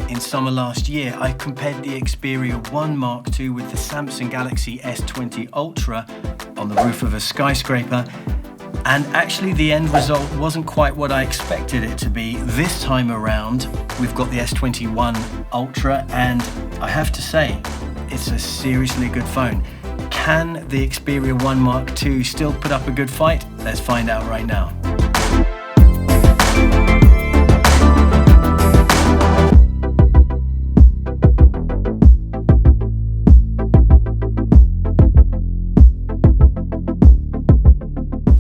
In summer last year, I compared the Xperia 1 Mark II with the Samsung Galaxy S21 Ultra on the roof of a skyscraper, and actually the end result wasn't quite what I expected it to be. This time around, we've got the S21 Ultra, and I have to say, it's a seriously good phone. Can the Xperia 1 Mark II still put up a good fight? Let's find out right now.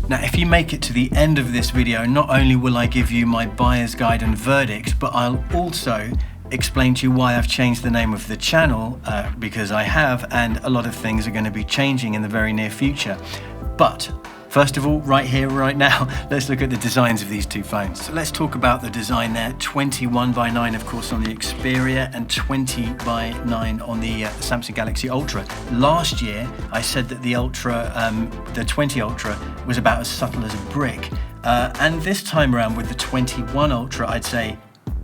Now, if you make it to the end of this video, not only will I give you my buyer's guide and verdict, but I'll also explain to you why I've changed the name of the channel, because I have, and a lot of things are going to be changing in the very near future. But first of all, right here, right now, let's look at the designs of these two phones. So let's talk about the design there. 21:9, of course, on the Xperia, and 20:9 on the Samsung Galaxy Ultra. Last year, I said that the Ultra, the 20 Ultra, was about as subtle as a brick. And this time around with the 21 Ultra, I'd say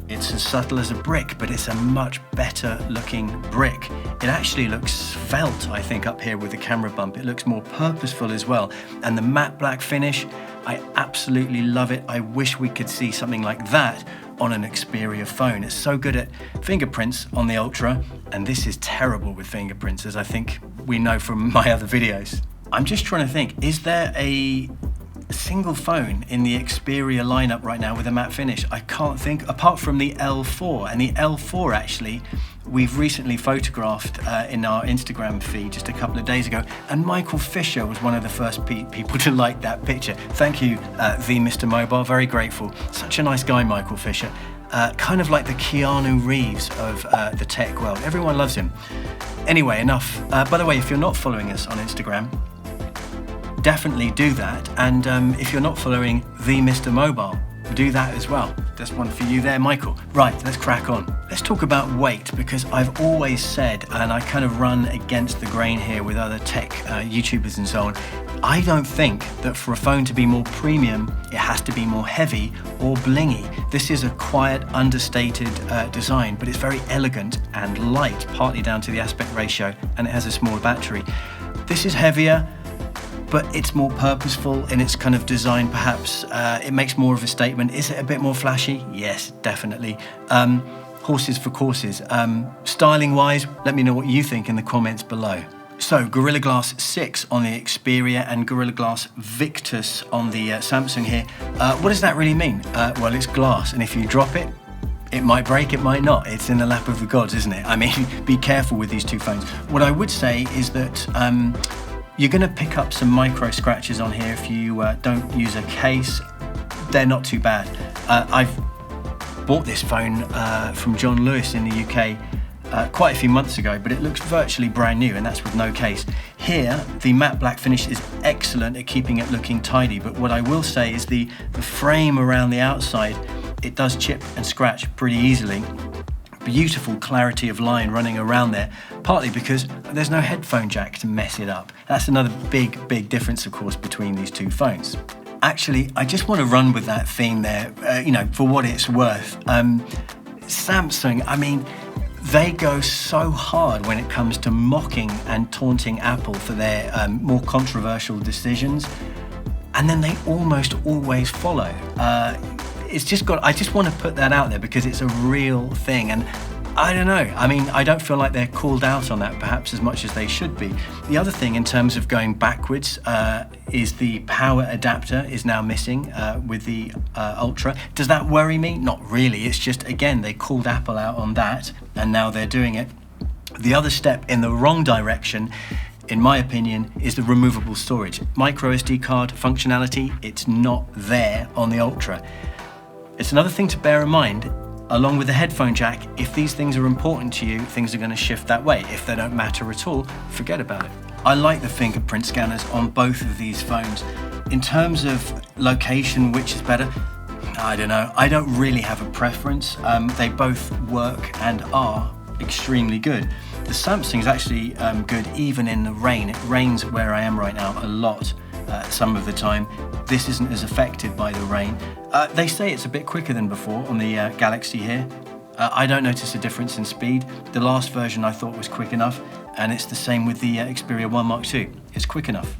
it's as subtle as a brick, but it's a much better looking brick. It actually looks svelte, I think, up here with the camera bump. It looks more purposeful as well. And the matte black finish, I absolutely love it. I wish we could see something like that on an Xperia phone. It's so good at fingerprints on the Ultra, and this is terrible with fingerprints, as I think we know from my other videos. I'm just trying to think, is there a single phone in the Xperia lineup right now with a matte finish? I can't think, apart from the L4. And the L4, actually, we've recently photographed in our Instagram feed just a couple of days ago, and Michael Fisher was one of the first people to like that picture. Thank you, the Mr. Mobile, very grateful. Such a nice guy, Michael Fisher. Kind of like the Keanu Reeves of the tech world. Everyone loves him. Anyway, enough. By the way, if you're not following us on Instagram, definitely do that, and if you're not following the Mr. Mobile, do that as well. There's one for you there, Michael. Right, let's crack on. Let's talk about weight, because I've always said, and I kind of run against the grain here with other tech YouTubers and so on, I don't think that for a phone to be more premium, it has to be more heavy or blingy. This is a quiet, understated design, but it's very elegant and light, partly down to the aspect ratio, and it has a smaller battery. This is heavier, but it's more purposeful in its kind of design, perhaps. It makes more of a statement. Is it a bit more flashy? Yes, definitely. Horses for courses. Styling-wise, let me know what you think in the comments below. So, Gorilla Glass 6 on the Xperia and Gorilla Glass Victus on the Samsung here. What does that really mean? Well, it's glass, and if you drop it, it might break, it might not. It's in the lap of the gods, isn't it? I mean, be careful with these two phones. What I would say is that you're going to pick up some micro scratches on here if you don't use a case. They're not too bad. I've bought this phone from John Lewis in the UK quite a few months ago, but it looks virtually brand new, and that's with no case. Here, the matte black finish is excellent at keeping it looking tidy, but what I will say is the frame around the outside, it does chip and scratch pretty easily. Beautiful clarity of line running around there, partly because there's no headphone jack to mess it up. That's another big difference, of course, between these two phones. Actually, I just want to run with that theme there, you know, for what it's worth. Samsung, I mean, they go so hard when it comes to mocking and taunting Apple for their more controversial decisions, and then they almost always follow. It's just got, I just want to put that out there because it's a real thing, and I don't know, I mean, I don't feel like they're called out on that perhaps as much as they should be. The other thing in terms of going backwards is the power adapter is now missing with the Ultra. Does that worry me? Not really. It's just, again, they called Apple out on that, and now they're doing it. The other step in the wrong direction, in my opinion, is the removable storage. Micro SD card functionality, it's not there on the Ultra. It's another thing to bear in mind, along with the headphone jack. If these things are important to you, things are going to shift that way. If they don't matter at all, forget about it. I like the fingerprint scanners on both of these phones. In terms of location, which is better? I don't know. I don't really have a preference. They both work and are extremely good. The Samsung is actually good even in the rain. It rains where I am right now a lot. Some of the time. This isn't as affected by the rain. They say it's a bit quicker than before on the Galaxy here. I don't notice a difference in speed. The last version I thought was quick enough, and it's the same with the Xperia 1 Mark II. It's quick enough.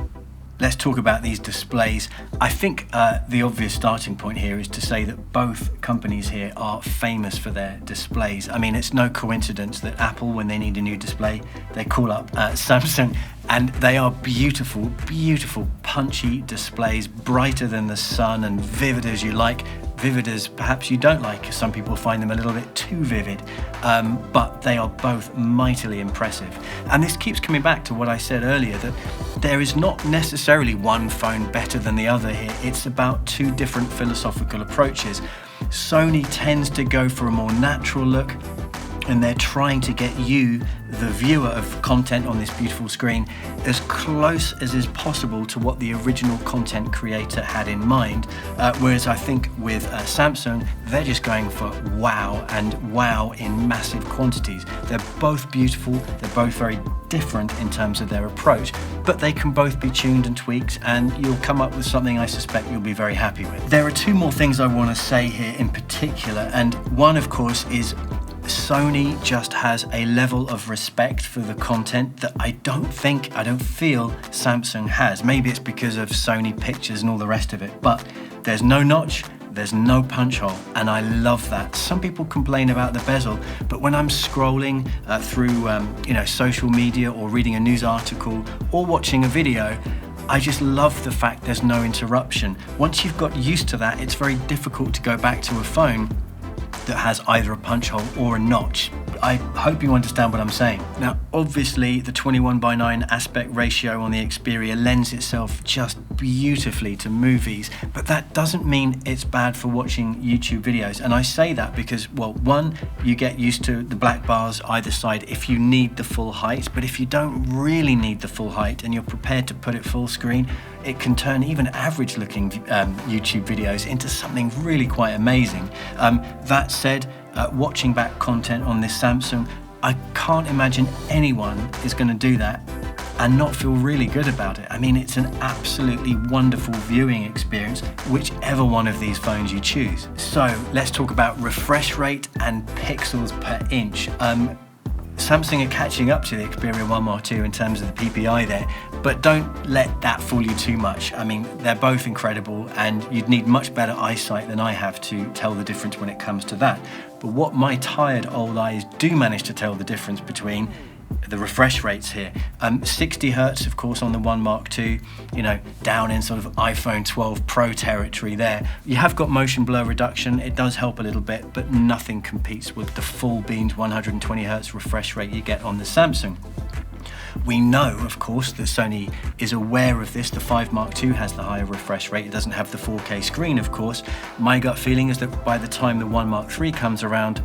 Let's talk about these displays. I think the obvious starting point here is to say that both companies here are famous for their displays. I mean, it's no coincidence that Apple, when they need a new display, they call up Samsung, and they are beautiful, beautiful, punchy displays, brighter than the sun and vivid as you like. Vivid as perhaps you don't like. Some people find them a little bit too vivid, but they are both mightily impressive. And this keeps coming back to what I said earlier, that there is not necessarily one phone better than the other here. It's about two different philosophical approaches. Sony tends to go for a more natural look, and they're trying to get you, the viewer of content on this beautiful screen, as close as is possible to what the original content creator had in mind. Whereas I think with Samsung, they're just going for wow, and wow in massive quantities. They're both beautiful, they're both very different in terms of their approach, but they can both be tuned and tweaked, and you'll come up with something I suspect you'll be very happy with. There are two more things I want to say here in particular, and one, of course, is Sony just has a level of respect for the content that I don't feel Samsung has. Maybe it's because of Sony Pictures and all the rest of it, but there's no notch, there's no punch hole, and I love that. Some people complain about the bezel, but when I'm scrolling through social media or reading a news article or watching a video, I just love the fact there's no interruption. Once you've got used to that, it's very difficult to go back to a phone that has either a punch hole or a notch. I hope you understand what I'm saying. Now, obviously, the 21:9 aspect ratio on the Xperia lends itself just beautifully to movies, but that doesn't mean it's bad for watching YouTube videos. And I say that because, well, one, you get used to the black bars either side if you need the full height, but if you don't really need the full height and you're prepared to put it full screen, it can turn even average looking YouTube videos into something really quite amazing. That said, watching back content on this Samsung, I can't imagine anyone is going to do that and not feel really good about it. I mean, it's an absolutely wonderful viewing experience, whichever one of these phones you choose. So let's talk about refresh rate and pixels per inch. Samsung are catching up to the Xperia 1 Mark II in terms of the PPI there, but don't let that fool you too much. I mean, they're both incredible, and you'd need much better eyesight than I have to tell the difference when it comes to that. But what my tired old eyes do manage to tell the difference between the refresh rates here, 60 Hertz of course on the 1 Mark II, down in sort of iPhone 12 Pro territory there. You have got motion blur reduction, it does help a little bit, but nothing competes with the full beams 120 Hertz refresh rate you get on the Samsung. We know, of course, that Sony is aware of this. The 5 Mark II has the higher refresh rate. It doesn't have the 4K screen, of course. My gut feeling is that by the time the 1 Mark III comes around,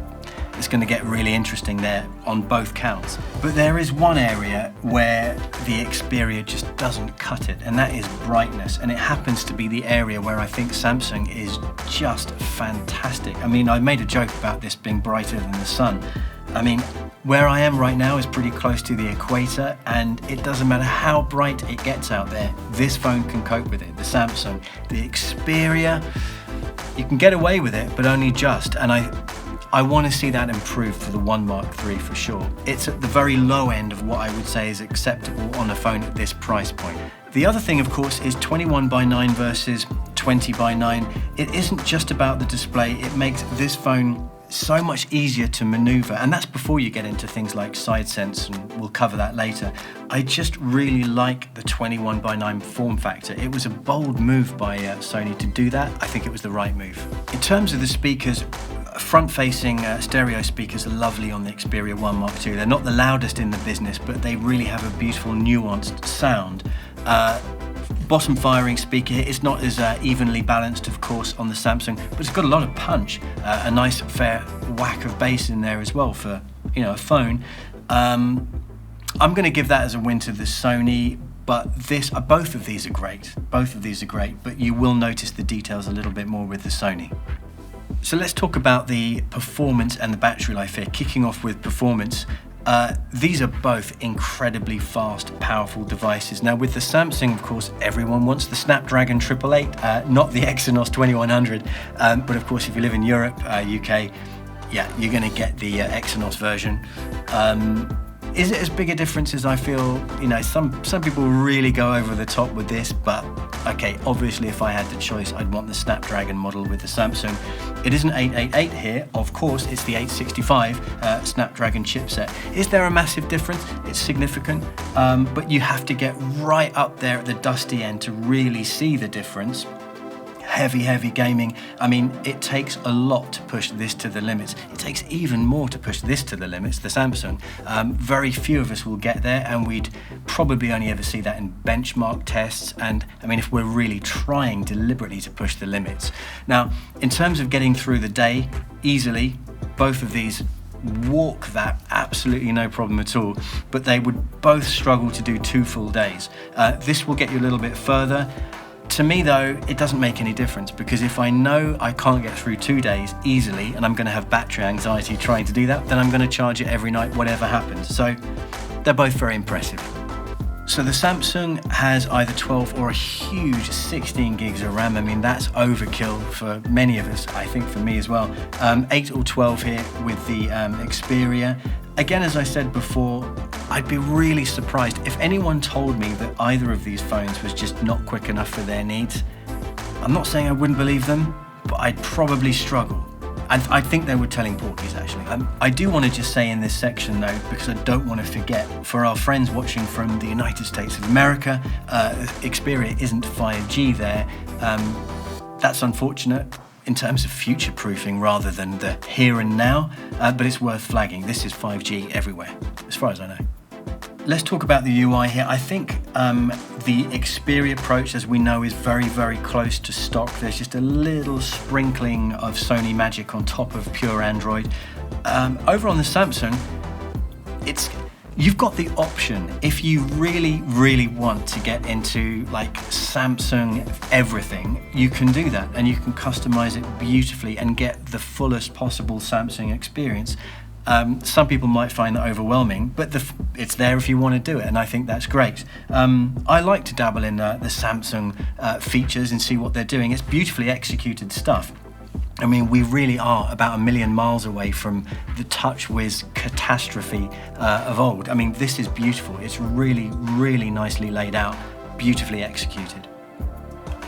it's going to get really interesting there on both counts. But there is one area where the Xperia just doesn't cut it, and that is brightness. And it happens to be the area where I think Samsung is just fantastic. I mean, I made a joke about this being brighter than the sun. I mean, where I am right now is pretty close to the equator, and it doesn't matter how bright it gets out there, this phone can cope with it. The Samsung, the Xperia, you can get away with it, but only just. And I want to see that improve for the 1 Mark III for sure. It's at the very low end of what I would say is acceptable on a phone at this price point. The other thing, of course, is 21:9 versus 20:9. It isn't just about the display, it makes this phone so much easier to maneuver, and that's before you get into things like side sense, and we'll cover that later. I just really like the 21:9 form factor. It was a bold move by Sony to do that. I think it was the right move. In terms of the speakers, front-facing stereo speakers are lovely on the Xperia 1 Mark II. They're not the loudest in the business, but they really have a beautiful nuanced sound. Bottom firing speaker here, it's not as evenly balanced, of course, on the Samsung, but it's got a lot of punch, a nice fair whack of bass in there as well for a phone. I'm going to give that as a win to the Sony, but both of these are great. Both of these are great, but you will notice the details a little bit more with the Sony. So let's talk about the performance and the battery life here. Kicking off with performance. These are both incredibly fast, powerful devices. Now with the Samsung, of course, everyone wants the Snapdragon 888, not the Exynos 2100. But of course, if you live in Europe, UK, yeah, you're going to get the Exynos version. Is it as big a difference as I feel? You know, some people really go over the top with this, but okay, obviously if I had the choice, I'd want the Snapdragon model with the Samsung. It isn't 888 here, of course, it's the 865 Snapdragon chipset. Is there a massive difference? It's significant, but you have to get right up there at the dusty end to really see the difference. Heavy gaming. I mean, it takes a lot to push this to the limits. It takes even more to push this to the limits, the Samsung. Very few of us will get there, and we'd probably only ever see that in benchmark tests. And I mean, if we're really trying deliberately to push the limits. Now, in terms of getting through the day easily, both of these walk that absolutely no problem at all, but they would both struggle to do 2 full days. This will get you a little bit further. To me though, it doesn't make any difference, because if I know I can't get through 2 days easily and I'm going to have battery anxiety trying to do that, then I'm going to charge it every night, whatever happens. So they're both very impressive. So the Samsung has either 12 or a huge 16 gigs of RAM. I mean, that's overkill for many of us, I think for me as well. 8 or 12 here with the Xperia. Again, as I said before, I'd be really surprised if anyone told me that either of these phones was just not quick enough for their needs. I'm not saying I wouldn't believe them, but I'd probably struggle. I think they were telling porkies, actually. I do want to just say in this section, though, because I don't want to forget, for our friends watching from the United States of America, Xperia isn't 5G there. That's unfortunate in terms of future-proofing rather than the here and now, but it's worth flagging. This is 5G everywhere, as far as I know. Let's talk about the UI here. I think the Xperia approach, as we know, is very close to stock. There's just a little sprinkling of Sony magic on top of pure Android. Over on the Samsung, you've got the option, if you really want to get into like Samsung everything, you can do that, and you can customize it beautifully and get the fullest possible Samsung experience. Some people might find that overwhelming, but it's there if you want to do it, and I think that's great. I like to dabble in the Samsung features and see what they're doing. It's beautifully executed stuff. I mean, we really are about 1 million miles away from the TouchWiz catastrophe of old. I mean, this is beautiful. It's really nicely laid out, beautifully executed.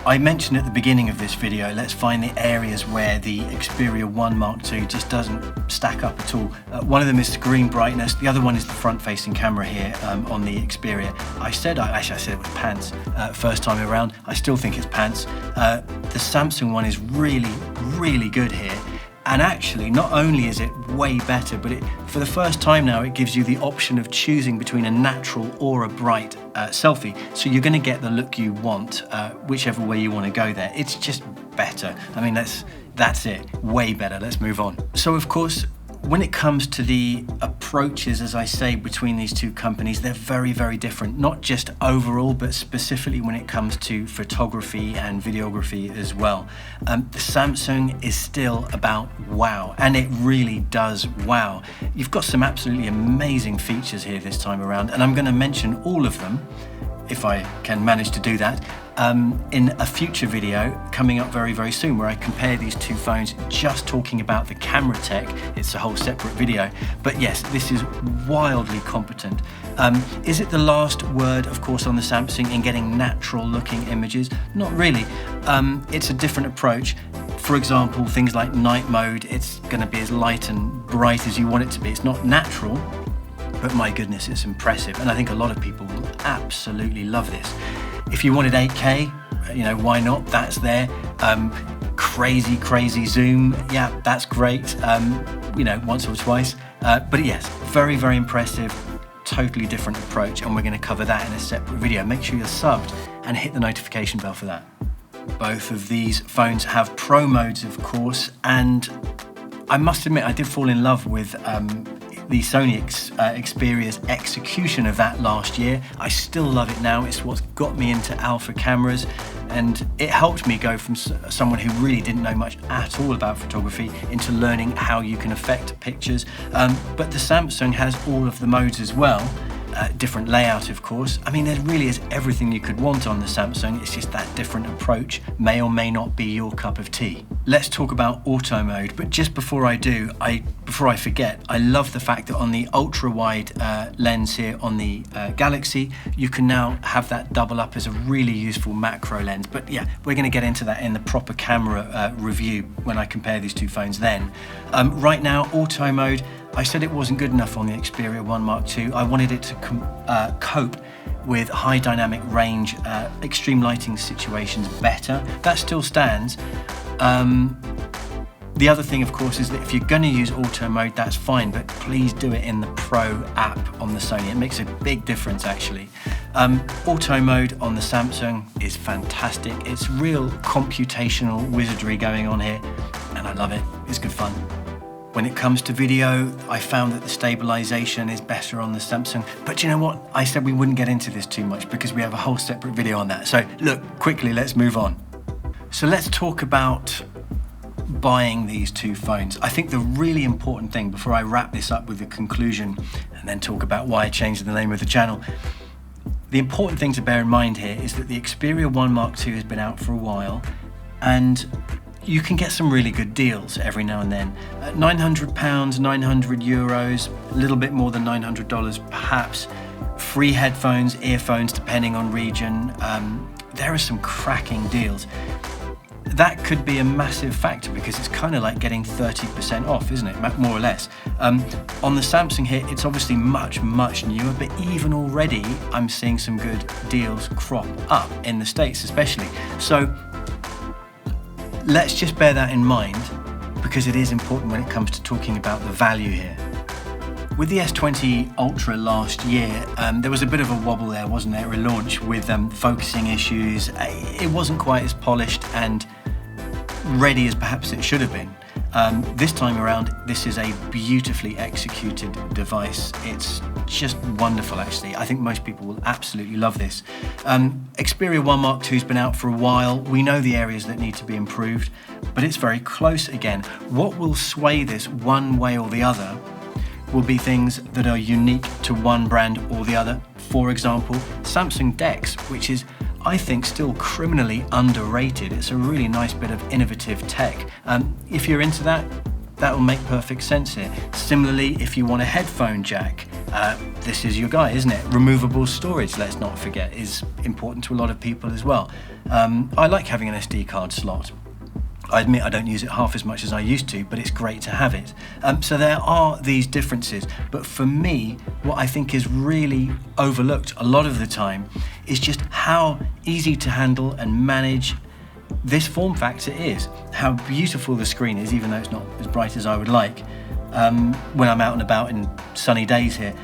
I mentioned at the beginning of this video, let's find the areas where the Xperia 1 Mark II just doesn't stack up at all. One of them is screen brightness, the other one is the front-facing camera here on the Xperia. I said it was pants first time around. I still think it's pants. The Samsung one is really good here. And actually, not only is it way better, but for the first time now, it gives you the option of choosing between a natural or a bright selfie. So you're going to get the look you want, whichever way you want to go there. It's just better. I mean, that's it. Way better. Let's move on. So, of course, when it comes to the approaches, as I say, between these two companies, they're very different, not just overall, but specifically when it comes to photography and videography as well. The Samsung is still about wow, and it really does wow. You've got some absolutely amazing features here this time around, and I'm going to mention all of them, if I can manage to do that, in a future video coming up very soon, where I compare these two phones, just talking about the camera tech. It's a whole separate video, but yes, this is wildly competent. Is it the last word, of course, on the Samsung in getting natural looking images? Not really. It's a different approach. For example, things like night mode, it's going to be as light and bright as you want it to be. It's not natural, but my goodness, it's impressive, and I think a lot of people will absolutely love this. If you wanted 8K, you know, why not? That's there. Crazy zoom, yeah, that's great. You know, once or twice. But yes, very impressive. Totally different approach, and we're going to cover that in a separate video. Make sure you're subbed and hit the notification bell for that. Both of these phones have Pro modes, of course, and I must admit I did fall in love with the Sony Xperia's execution of that last year. I still love it now. It's what's got me into alpha cameras, and it helped me go from someone who really didn't know much at all about photography into learning how you can affect pictures. But the Samsung has all of the modes as well, different layout, of course. I mean, there really is everything you could want on the Samsung. It's just that different approach may or may not be your cup of tea. Let's talk about auto mode, but just before I do, before I forget, I love the fact that on the ultra wide lens here on the Galaxy, you can now have that double up as a really useful macro lens. But yeah, we're going to get into that in the proper camera review when I compare these two phones then. Right now, auto mode, I said it wasn't good enough on the Xperia 1 Mark II. I wanted it to cope with high dynamic range, extreme lighting situations better. That still stands. The other thing, of course, is that if you're going to use auto mode, that's fine, but please do it in the Pro app on the Sony. It makes a big difference, actually. Auto mode on the Samsung is fantastic. It's real computational wizardry going on here, and I love it. It's good fun. When it comes to video, I found that the stabilization is better on the Samsung. But you know what? I said we wouldn't get into this too much because we have a whole separate video on that. So look, quickly, let's move on. So let's talk about buying these two phones. I think the really important thing, before I wrap this up with the conclusion and then talk about why I changed the name of the channel, the important thing to bear in mind here is that the Xperia 1 Mark II has been out for a while, and you can get some really good deals every now and then. £900, €900, a little bit more than $900 perhaps. Free headphones, earphones, depending on region. There are some cracking deals. That could be a massive factor because it's kind of like getting 30% off, isn't it? More or less. On the Samsung here, it's obviously much, much newer, but even already I'm seeing some good deals crop up in the States especially. So let's just bear that in mind because it is important when it comes to talking about the value here. With the S20 Ultra last year, there was a bit of a wobble there, wasn't there? A launch with focusing issues. It wasn't quite as polished and ready as perhaps it should have been. This time around, this is a beautifully executed device. It's just wonderful, actually. I think most people will absolutely love this. Xperia 1 Mark II has been out for a while. We know the areas that need to be improved, but it's very close again. What will sway this one way or the other will be things that are unique to one brand or the other. For example, Samsung DeX, which is, I think, still criminally underrated. It's a really nice bit of innovative tech. If you're into that, that will make perfect sense here. Similarly, if you want a headphone jack, this is your guy, isn't it? Removable storage, let's not forget, is important to a lot of people as well. I like having an SD card slot. I admit I don't use it half as much as I used to, but it's great to have it. So there are these differences, but for me, what I think is really overlooked a lot of the time is just how easy to handle and manage this form factor is. How beautiful the screen is, even though it's not as bright as I would like. When I'm out and about in sunny days here,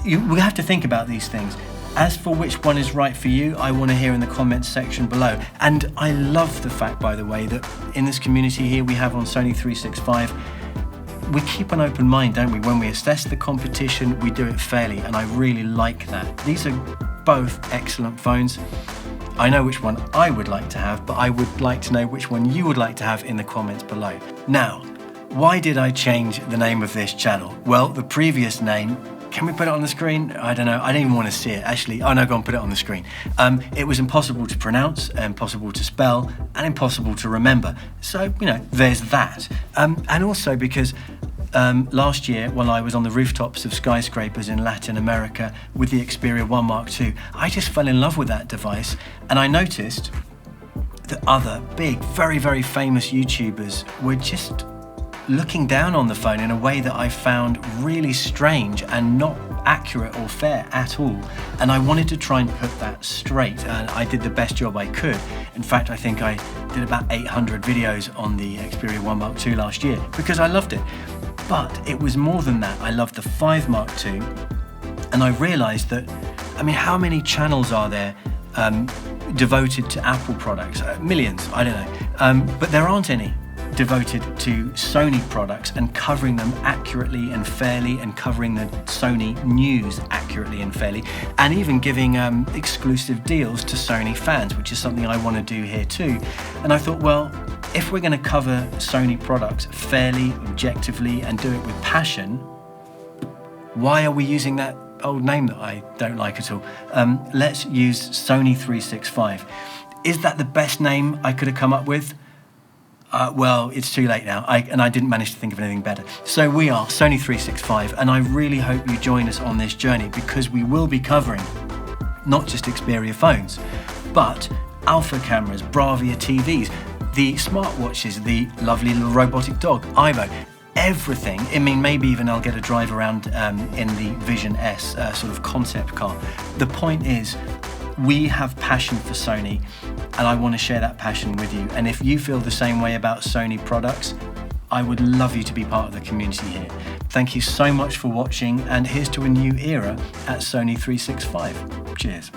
we have to think about these things. As for which one is right for you, I want to hear in the comments section below. And I love the fact, by the way, that in this community here we have on Sony 365, we keep an open mind, don't we? When we assess the competition, we do it fairly, and I really like that. These are both excellent phones. I know which one I would like to have, but I would like to know which one you would like to have in the comments below. Now, why did I change the name of this channel? Well, the previous name, can we put it on the screen? I don't know. I don't even want to see it, actually. Oh no, go on, put it on the screen. It was impossible to pronounce, impossible to spell, and impossible to remember. So, you know, there's that. And also because last year, while I was on the rooftops of skyscrapers in Latin America with the Xperia 1 Mark II, I just fell in love with that device. And I noticed that other big, very, very famous YouTubers were just looking down on the phone in a way that I found really strange and not accurate or fair at all. And I wanted to try and put that straight, and I did the best job I could. In fact, I think I did about 800 videos on the Xperia 1 Mark II last year because I loved it. But it was more than that. I loved the 5 Mark II, and I realized that, I mean, how many channels are there devoted to Apple products? Millions, I don't know. But there aren't any devoted to Sony products and covering them accurately and fairly, and covering the Sony news accurately and fairly, and even giving exclusive deals to Sony fans, which is something I want to do here too. And I thought, well, if we're going to cover Sony products fairly, objectively, and do it with passion, why are we using that old name that I don't like at all. Let's use Sony 365. Is that the best name I could have come up with? Well, it's too late now, and I didn't manage to think of anything better. So we are Sony 365, and I really hope you join us on this journey, because we will be covering not just Xperia phones, but Alpha cameras, Bravia TVs, the smartwatches, the lovely little robotic dog, Imo, everything. I mean, maybe even I'll get a drive around in the Vision S sort of concept car. The point is, we have passion for Sony, and I want to share that passion with you. And if you feel the same way about Sony products, I would love you to be part of the community here. Thank you so much for watching, and here's to a new era at Sony 365. Cheers.